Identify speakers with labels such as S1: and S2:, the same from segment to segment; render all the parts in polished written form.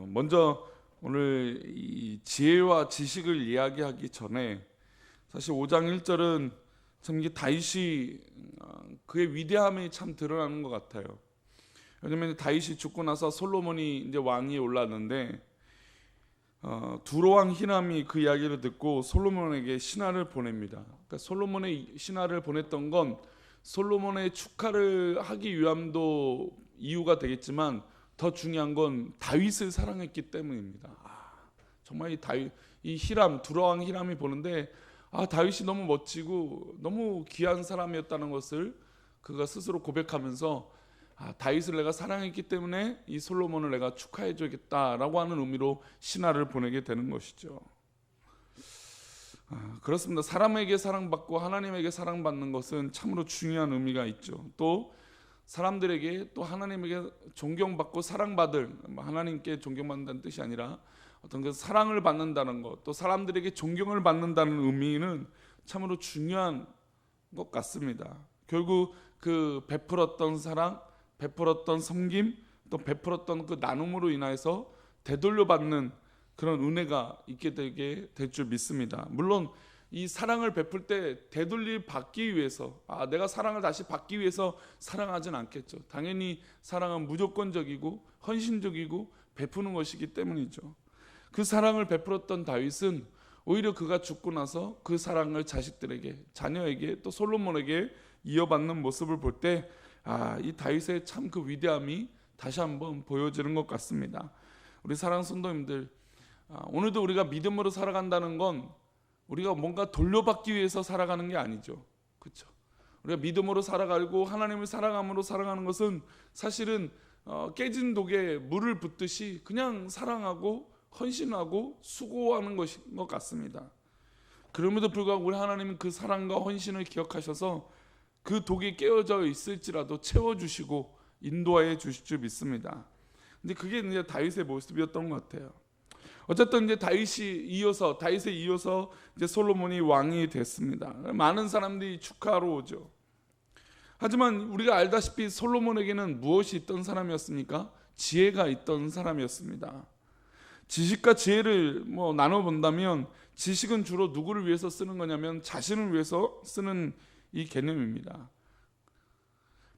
S1: 먼저 오늘 이 지혜와 지식을 이야기하기 전에 사실 5장 1절은 참 이게 다윗이 그의 위대함이 참 드러나는 것 같아요. 왜냐하면 다윗이 죽고 나서 솔로몬이 이제 왕위에 올랐는데 두로왕 히람이 그 이야기를 듣고 솔로몬에게 신하를 보냅니다. 그러니까 솔로몬의 신하를 보냈던 건 솔로몬의 축하를 하기 위함도 이유가 되겠지만 더 중요한 건 다윗을 사랑했기 때문입니다. 정말 이 히람, 두로왕 히람이 보는데 다윗이 너무 멋지고 너무 귀한 사람이었다는 것을 그가 스스로 고백하면서 다윗을 내가 사랑했기 때문에 이 솔로몬을 내가 축하해 줘야겠다라고 하는 의미로 신하를 보내게 되는 것이죠. 그렇습니다. 사람에게 사랑받고 하나님에게 사랑받는 것은 참으로 중요한 의미가 있죠. 또 사람들에게 또 하나님에게 존경받고 사랑받을, 하나님께 존경받는다는 뜻이 아니라 어떤 그 사랑을 받는다는 것, 또 사람들에게 존경을 받는다는 의미는 참으로 중요한 것 같습니다. 결국 그 베풀었던 사랑, 베풀었던 섬김, 또 베풀었던 그 나눔으로 인하여서 되돌려받는 그런 은혜가 있게 되게 될 줄 믿습니다. 물론 이 사랑을 베풀 때 되돌려 받기 위해서 내가 사랑을 다시 받기 위해서 사랑하진 않겠죠. 당연히 사랑은 무조건적이고 헌신적이고 베푸는 것이기 때문이죠. 그 사랑을 베풀었던 다윗은 오히려 그가 죽고 나서 그 사랑을 자식들에게, 자녀에게, 또 솔로몬에게 이어받는 모습을 볼 때 이 다윗의 참 그 위대함이 다시 한번 보여지는 것 같습니다. 우리 사랑하는 성도님들, 오늘도 우리가 믿음으로 살아간다는 건 우리가 뭔가 돌려받기 위해서 살아가는 게 아니죠. 그렇죠? 우리가 믿음으로 살아가고 하나님을 사랑함으로 살아가는 것은 사실은 깨진 독에 물을 붓듯이 그냥 사랑하고 헌신하고 수고하는 것인 것 같습니다. 그럼에도 불구하고 우리 하나님은 그 사랑과 헌신을 기억하셔서 그 독이 깨어져 있을지라도 채워주시고 인도하여 주실 줄 믿습니다. 근데 그게 이제 다윗의 모습이었던 것 같아요. 어쨌든 이제 다윗에 이어서 이제 솔로몬이 왕이 됐습니다. 많은 사람들이 축하하러 오죠. 하지만 우리가 알다시피 솔로몬에게는 무엇이 있던 사람이었습니까? 지혜가 있던 사람이었습니다. 지식과 지혜를 나눠 본다면 지식은 주로 누구를 위해서 쓰는 거냐면 자신을 위해서 쓰는 이 개념입니다.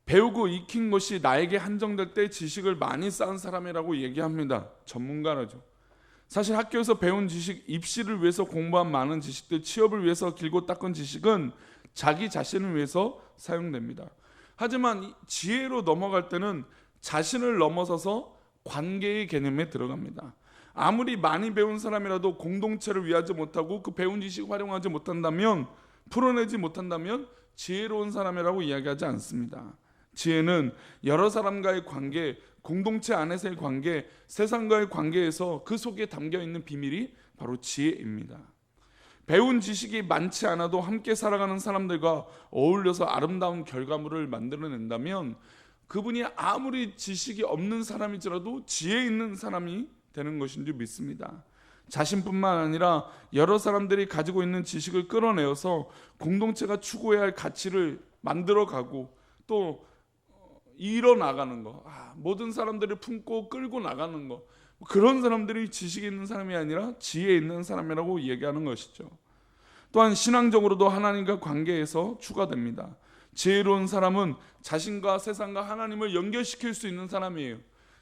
S1: 배우고 익힌 것이 나에게 한정될 때 지식을 많이 쌓은 사람이라고 얘기합니다. 전문가라죠. 사실 학교에서 배운 지식, 입시를 위해서 공부한 많은 지식들, 취업을 위해서 길고 닦은 지식은 자기 자신을 위해서 사용됩니다. 하지만 지혜로 넘어갈 때는 자신을 넘어서서 관계의 개념에 들어갑니다. 아무리 많이 배운 사람이라도 공동체를 위하지 못하고 그 배운 지식을 활용하지 못한다면, 풀어내지 못한다면 지혜로운 사람이라고 이야기하지 않습니다. 지혜는 여러 사람과의 관계, 공동체 안에서의 관계, 세상과의 관계에서 그 속에 담겨있는 비밀이 바로 지혜입니다. 배운 지식이 많지 않아도 함께 살아가는 사람들과 어울려서 아름다운 결과물을 만들어낸다면 그분이 아무리 지식이 없는 사람이지라도 지혜 있는 사람이 되는 것인 줄 믿습니다. 자신뿐만 아니라 여러 사람들이 가지고 있는 지식을 끌어내어서 공동체가 추구해야 할 가치를 만들어가고 또 이뤄나가는 거, 모든 사람들을 품고 끌고 나가는 거, 그런 사람들이 지식이 있는 사람이 아니라 지혜 있는 사람이라고 얘기하는 것이죠. 또한 신앙적으로도 하나님과 관계에서 추가됩니다. 지혜로운 사람은 자신과 세상과 하나님을 연결시킬 수 있는 사람이에요.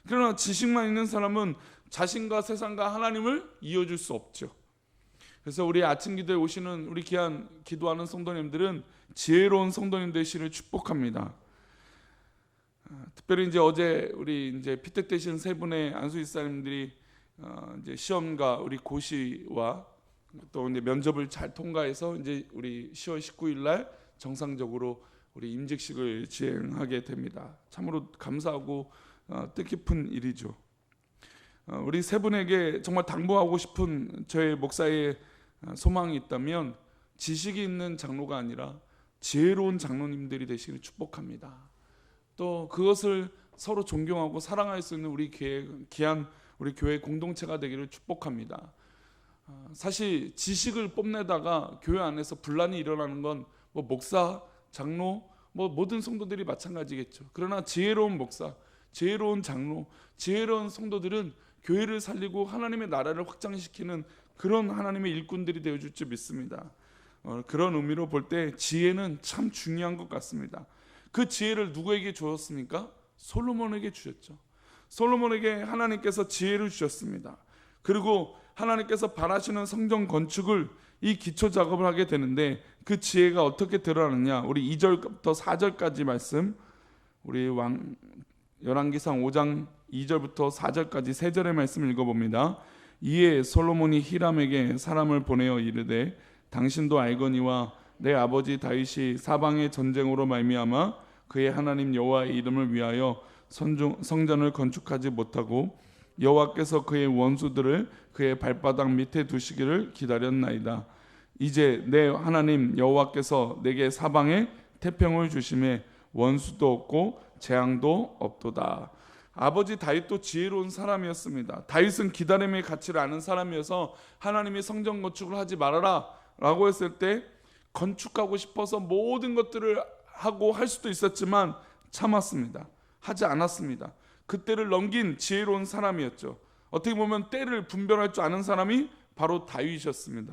S1: 그러나 지식만 있는 사람은 자신과 세상과 하나님을 이어줄 수 없죠. 그래서 우리 아침 기도에 오시는 우리 귀한 기도하는 성도님들은 지혜로운 성도님 되시를 축복합니다. 특별히 이제 어제 우리 이제 피택 되신 세 분의 안수 집사님들이 이제 시험과 우리 고시와 또 이제 면접을 잘 통과해서 이제 우리 10월 19일 날 정상적으로 우리 임직식을 진행하게 됩니다. 참으로 감사하고 뜻깊은 일이죠. 우리 세 분에게 정말 당부하고 싶은 저의 목사의 소망이 있다면 지식이 있는 장로가 아니라 지혜로운 장로님들이 되시기를 축복합니다. 또 그것을 서로 존경하고 사랑할 수 있는 우리 귀한 우리 교회 공동체가 되기를 축복합니다. 사실 지식을 뽐내다가 교회 안에서 분란이 일어나는 건 목사, 장로, 모든 성도들이 마찬가지겠죠. 그러나 지혜로운 목사, 지혜로운 장로, 지혜로운 성도들은 교회를 살리고 하나님의 나라를 확장시키는 그런 하나님의 일꾼들이 되어줄 줄 믿습니다. 그런 의미로 볼 때 지혜는 참 중요한 것 같습니다. 그 지혜를 누구에게 주었습니까? 솔로몬에게 주셨죠. 솔로몬에게 하나님께서 지혜를 주셨습니다. 그리고 하나님께서 바라시는 성전 건축을 이 기초 작업을 하게 되는데 그 지혜가 어떻게 드러나느냐, 우리 2절부터 4절까지 말씀, 우리 열왕기상 5장 2절부터 4절까지 3절의 말씀을 읽어봅니다. 이에 솔로몬이 히람에게 사람을 보내어 이르되 당신도 알거니와 내 아버지 다윗이 사방의 전쟁으로 말미암아 그의 하나님 여호와의 이름을 위하여 성전을 건축하지 못하고 여호와께서 그의 원수들을 그의 발바닥 밑에 두시기를 기다렸나이다. 이제 내 하나님 여호와께서 내게 사방에 태평을 주심에 원수도 없고 재앙도 없도다. 아버지 다윗도 지혜로운 사람이었습니다. 다윗은 기다림의 가치를 아는 사람이어서 하나님이 성전 건축을 하지 말아라 라고 했을 때 건축하고 싶어서 모든 것들을 하고 할 수도 있었지만 참았습니다. 하지 않았습니다. 그때를 넘긴 지혜로운 사람이었죠. 어떻게 보면 때를 분별할 줄 아는 사람이 바로 다윗이었습니다.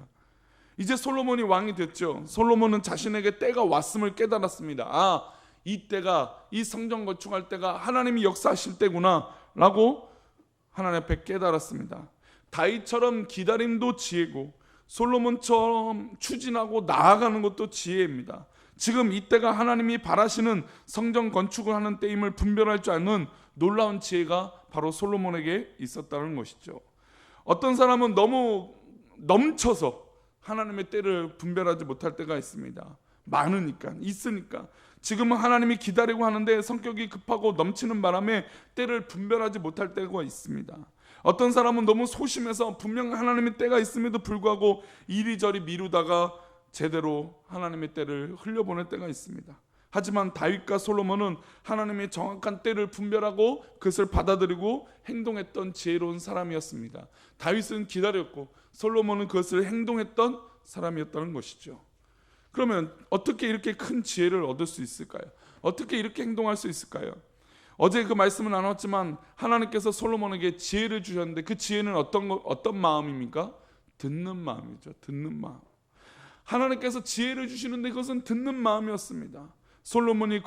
S1: 이제 솔로몬이 왕이 됐죠. 솔로몬은 자신에게 때가 왔음을 깨달았습니다. 이 때가, 이 성전 건축할 때가 하나님이 역사하실 때구나 라고 하나님 앞에 깨달았습니다. 다윗처럼 기다림도 지혜고 솔로몬처럼 추진하고 나아가는 것도 지혜입니다. 지금 이때가 하나님이 바라시는 성전 건축을 하는 때임을 분별할 줄 아는 놀라운 지혜가 바로 솔로몬에게 있었다는 것이죠. 어떤 사람은 너무 넘쳐서 하나님의 때를 분별하지 못할 때가 있습니다. 많으니까, 있으니까. 지금은 하나님이 기다리고 하는데 성격이 급하고 넘치는 바람에 때를 분별하지 못할 때가 있습니다. 어떤 사람은 너무 소심해서 분명 하나님의 때가 있음에도 불구하고 이리저리 미루다가 제대로 하나님의 때를 흘려보낼 때가 있습니다. 하지만 다윗과 솔로몬은 하나님의 정확한 때를 분별하고 그것을 받아들이고 행동했던 지혜로운 사람이었습니다. 다윗은 기다렸고 솔로몬은 그것을 행동했던 사람이었다는 것이죠. 그러면 어떻게 이렇게 큰 지혜를 얻을 수 있을까요? 어떻게 이렇게 행동할 수 있을까요? 어제 그 말씀은 나눴지만 하나님께서 솔로몬에게 지혜를 주셨는데 그 지혜는 어떤 마음입니까? 듣는 마음이죠. 듣는 마음. 하나님께서 지혜를 주시는데 그것은 듣는 마음이었습니다. 솔로몬이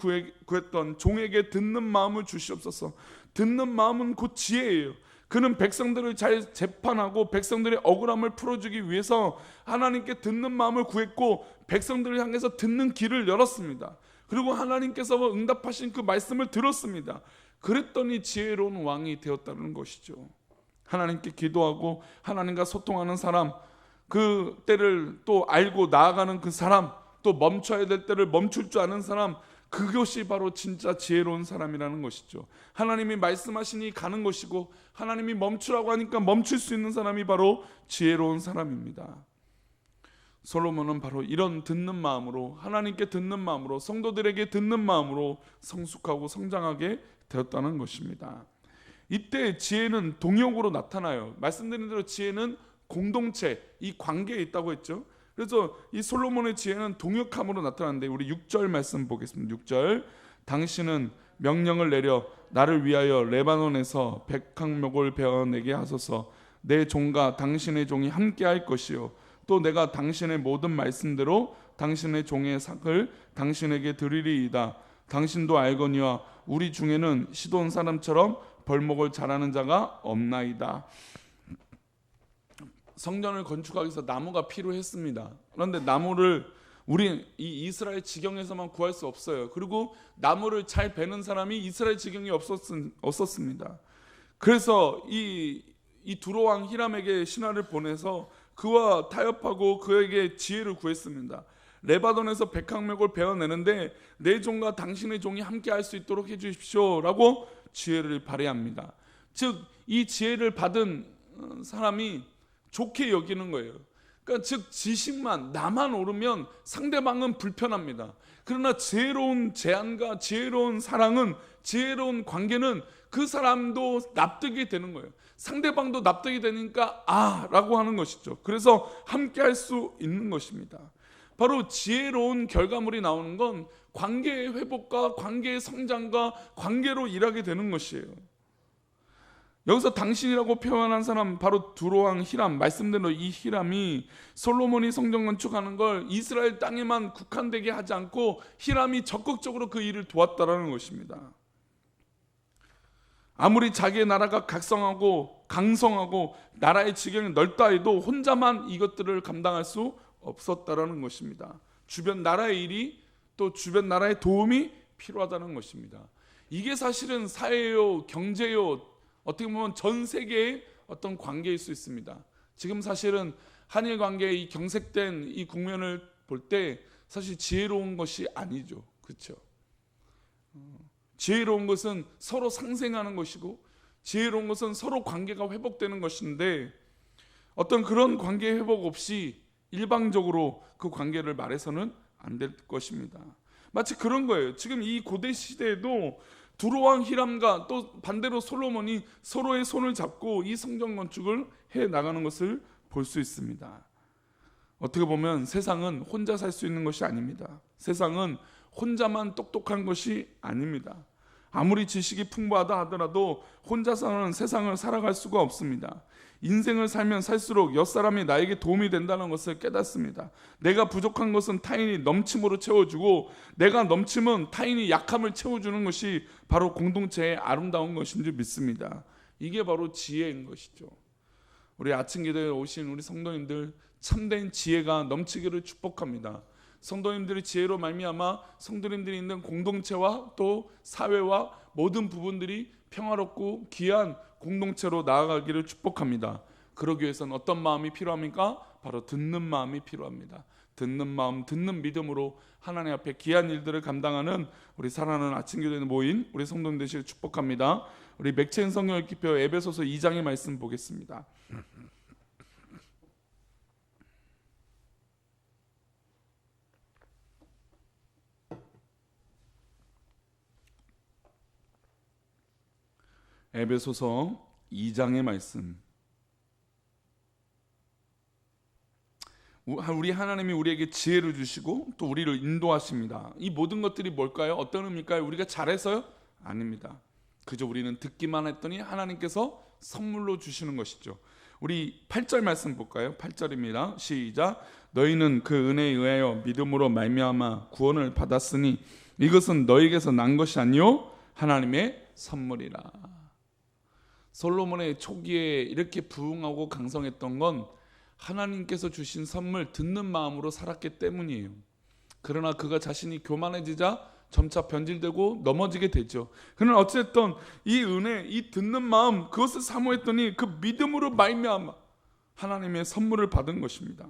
S1: 구했던 종에게 듣는 마음을 주시옵소서. 듣는 마음은 곧 지혜예요. 그는 백성들을 잘 재판하고 백성들의 억울함을 풀어주기 위해서 하나님께 듣는 마음을 구했고 백성들을 향해서 듣는 길을 열었습니다. 그리고 하나님께서 응답하신 그 말씀을 들었습니다. 그랬더니 지혜로운 왕이 되었다는 것이죠. 하나님께 기도하고 하나님과 소통하는 사람, 그 때를 또 알고 나아가는 그 사람, 또 멈춰야 될 때를 멈출 줄 아는 사람, 그것이 바로 진짜 지혜로운 사람이라는 것이죠. 하나님이 말씀하시니 가는 것이고 하나님이 멈추라고 하니까 멈출 수 있는 사람이 바로 지혜로운 사람입니다. 솔로몬은 바로 이런 듣는 마음으로, 하나님께 듣는 마음으로, 성도들에게 듣는 마음으로 성숙하고 성장하게 되었다는 것입니다. 이때 지혜는 동역으로 나타나요. 말씀드린 대로 지혜는 공동체, 이 관계에 있다고 했죠. 그래서 이 솔로몬의 지혜는 동역함으로 나타나는데 우리 6절 말씀 보겠습니다. 6절, 당신은 명령을 내려 나를 위하여 레바논에서 백항목을 베어내게 하소서. 내 종과 당신의 종이 함께할 것이요 또 내가 당신의 모든 말씀대로 당신의 종의 삭을 당신에게 드리리이다. 당신도 알거니와 우리 중에는 시돈 사람처럼 벌목을 잘하는 자가 없나이다. 성전을 건축하기 위해서 나무가 필요했습니다. 그런데 나무를 우리 이 이스라엘 지경에서만 구할 수 없어요. 그리고 나무를 잘 베는 사람이 이스라엘 지경에 없었습니다. 그래서 이 두로왕 히람에게 신하를 보내서 그와 타협하고 그에게 지혜를 구했습니다. 레바논에서 백항목을 베어내는데 내 종과 당신의 종이 함께 할 수 있도록 해주십시오 라고 지혜를 발휘합니다. 즉 이 지혜를 받은 사람이 좋게 여기는 거예요. 그러니까 즉 지식만 나만 오르면 상대방은 불편합니다. 그러나 지혜로운 제안과 지혜로운 사랑은, 지혜로운 관계는 그 사람도 납득이 되는 거예요. 상대방도 납득이 되니까 라고 하는 것이죠. 그래서 함께 할 수 있는 것입니다. 바로 지혜로운 결과물이 나오는 건 관계의 회복과 관계의 성장과 관계로 일하게 되는 것이에요. 여기서 당신이라고 표현한 사람 바로 두로왕 히람, 말씀대로 이 히람이 솔로몬이 성전 건축하는 걸 이스라엘 땅에만 국한되게 하지 않고 히람이 적극적으로 그 일을 도왔다라는 것입니다. 아무리 자기의 나라가 각성하고 강성하고 나라의 지경이 넓다 해도 혼자만 이것들을 감당할 수 없었다라는 것입니다. 주변 나라의 일이 또 주변 나라의 도움이 필요하다는 것입니다. 이게 사실은 사회요, 경제요, 어떻게 보면 전 세계의 어떤 관계일 수 있습니다. 지금 사실은 한일 관계의 이 경색된 이 국면을 볼 때 사실 지혜로운 것이 아니죠. 그렇죠? 지혜로운 것은 서로 상생하는 것이고 지혜로운 것은 서로 관계가 회복되는 것인데 어떤 그런 관계 회복 없이 일방적으로 그 관계를 말해서는 안 될 것입니다. 마치 그런 거예요. 지금 이 고대 시대에도 두로왕 히람과 또 반대로 솔로몬이 서로의 손을 잡고 이 성전 건축을 해 나가는 것을 볼 수 있습니다. 어떻게 보면 세상은 혼자 살 수 있는 것이 아닙니다. 세상은 혼자만 똑똑한 것이 아닙니다. 아무리 지식이 풍부하다 하더라도 혼자서는 세상을 살아갈 수가 없습니다. 인생을 살면 살수록 옆사람이 나에게 도움이 된다는 것을 깨닫습니다. 내가 부족한 것은 타인이 넘침으로 채워주고 내가 넘치면 타인이 약함을 채워주는 것이 바로 공동체의 아름다운 것인 줄 믿습니다. 이게 바로 지혜인 것이죠. 우리 아침 기도에 오신 우리 성도님들 참된 지혜가 넘치기를 축복합니다. 성도님들의 지혜로 말미암아 성도님들이 있는 공동체와 또 사회와 모든 부분들이 평화롭고 귀한 공동체로 나아가기를 축복합니다. 그러기 위해서는 어떤 마음이 필요합니까? 바로 듣는 마음이 필요합니다. 듣는 마음, 듣는 믿음으로 하나님 앞에 귀한 일들을 감당하는 우리 사랑하는 아침 기도에 모인 우리 성도님 되시길 축복합니다. 우리 맥체인 성경 읽기표 에베소서 2장의 말씀 보겠습니다. 에베소서 2장의 말씀. 우리 하나님이 우리에게 지혜를 주시고 또 우리를 인도하십니다. 이 모든 것들이 뭘까요? 어떤 의미일까요? 우리가 잘해서요? 아닙니다. 그저 우리는 듣기만 했더니 하나님께서 선물로 주시는 것이죠. 우리 8절 말씀 볼까요? 8절입니다. 시작. 너희는 그 은혜에 의하여 믿음으로 말미암아 구원을 받았으니 이것은 너희에게서 난 것이 아니요 하나님의 선물이라. 솔로몬의 초기에 이렇게 부흥하고 강성했던 건 하나님께서 주신 선물 듣는 마음으로 살았기 때문이에요. 그러나 그가 자신이 교만해지자 점차 변질되고 넘어지게 되죠. 그러나 어쨌든 이 은혜, 이 듣는 마음 그것을 사모했더니 그 믿음으로 말미암아 하나님의 선물을 받은 것입니다.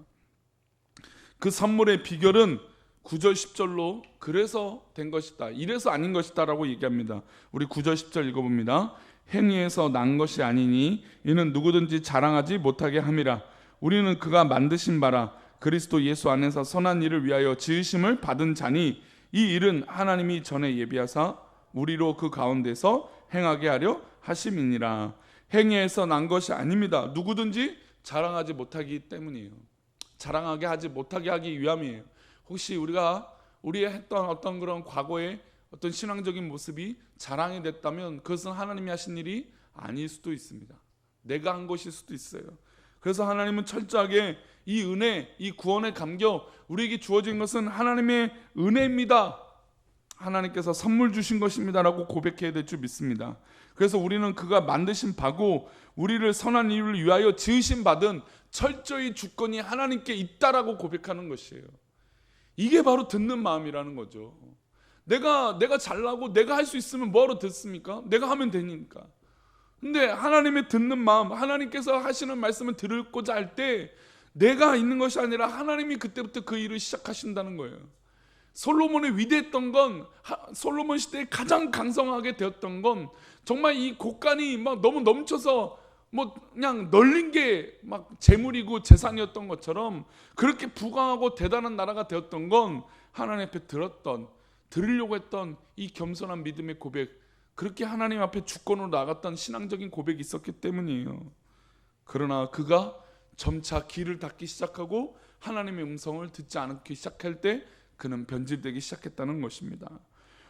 S1: 그 선물의 비결은 9절 10절로 그래서 된 것이다, 이래서 아닌 것이다 라고 얘기합니다. 우리 9절 10절 읽어봅니다. 행위에서 난 것이 아니니 이는 누구든지 자랑하지 못하게 함이라. 우리는 그가 만드신 바라 그리스도 예수 안에서 선한 일을 위하여 지으심을 받은 자니 이 일은 하나님이 전에 예비하사 우리로 그 가운데서 행하게 하려 하심이니라. 행위에서 난 것이 아닙니다. 누구든지 자랑하지 못하기 때문이에요. 자랑하게 하지 못하게 하기 위함이에요. 혹시 우리가 우리의 했던 어떤 그런 과거의 어떤 신앙적인 모습이 자랑이 됐다면 그것은 하나님이 하신 일이 아닐 수도 있습니다. 내가 한 것일 수도 있어요. 그래서 하나님은 철저하게 이 은혜, 이 구원의 감격, 우리에게 주어진 것은 하나님의 은혜입니다. 하나님께서 선물 주신 것입니다 라고 고백해야 될 줄 믿습니다. 그래서 우리는 그가 만드신 바고 우리를 선한 일을 위하여 지으신 바든 철저히 주권이 하나님께 있다라고 고백하는 것이에요. 이게 바로 듣는 마음이라는 거죠. 내가 잘나고 내가 할 수 있으면 뭐하러 듣습니까? 내가 하면 되니까. 근데 하나님의 듣는 마음, 하나님께서 하시는 말씀을 들고자 할 때 내가 있는 것이 아니라 하나님이 그때부터 그 일을 시작하신다는 거예요. 솔로몬의 위대했던 건, 솔로몬 시대에 가장 강성하게 되었던 건 정말 이 곳간이 막 너무 넘쳐서 뭐 그냥 널린 게 막 재물이고 재산이었던 것처럼 그렇게 부강하고 대단한 나라가 되었던 건 하나님 앞에 들으려고 했던 이 겸손한 믿음의 고백, 그렇게 하나님 앞에 주권으로 나갔던 신앙적인 고백이 있었기 때문이에요. 그러나 그가 점차 길을 닫기 시작하고 하나님의 음성을 듣지 않기 시작할 때 그는 변질되기 시작했다는 것입니다.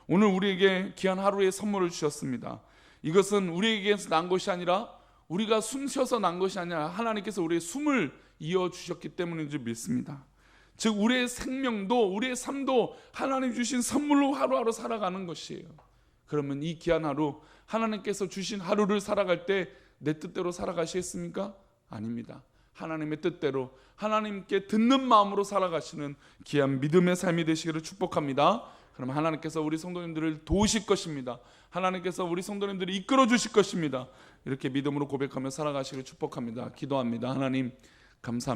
S1: 오늘 우리에게 귀한 하루의 선물을 주셨습니다. 이것은 우리에게서 난 것이 아니라 우리가 숨 쉬어서 난 것이 아니라 하나님께서 우리의 숨을 이어주셨기 때문인 줄 믿습니다. 즉 우리의 생명도 우리의 삶도 하나님 주신 선물로 하루하루 살아가는 것이에요. 그러면 이 귀한 하루, 하나님께서 주신 하루를 살아갈 때 내 뜻대로 살아가시겠습니까? 아닙니다. 하나님의 뜻대로 하나님께 듣는 마음으로 살아가시는 귀한 믿음의 삶이 되시기를 축복합니다. 그럼 하나님께서 우리 성도님들을 도우실 것입니다. 하나님께서 우리 성도님들을 이끌어 주실 것입니다. 이렇게 믿음으로 고백하며 살아가시기를 축복합니다. 기도합니다. 하나님 감사합니다.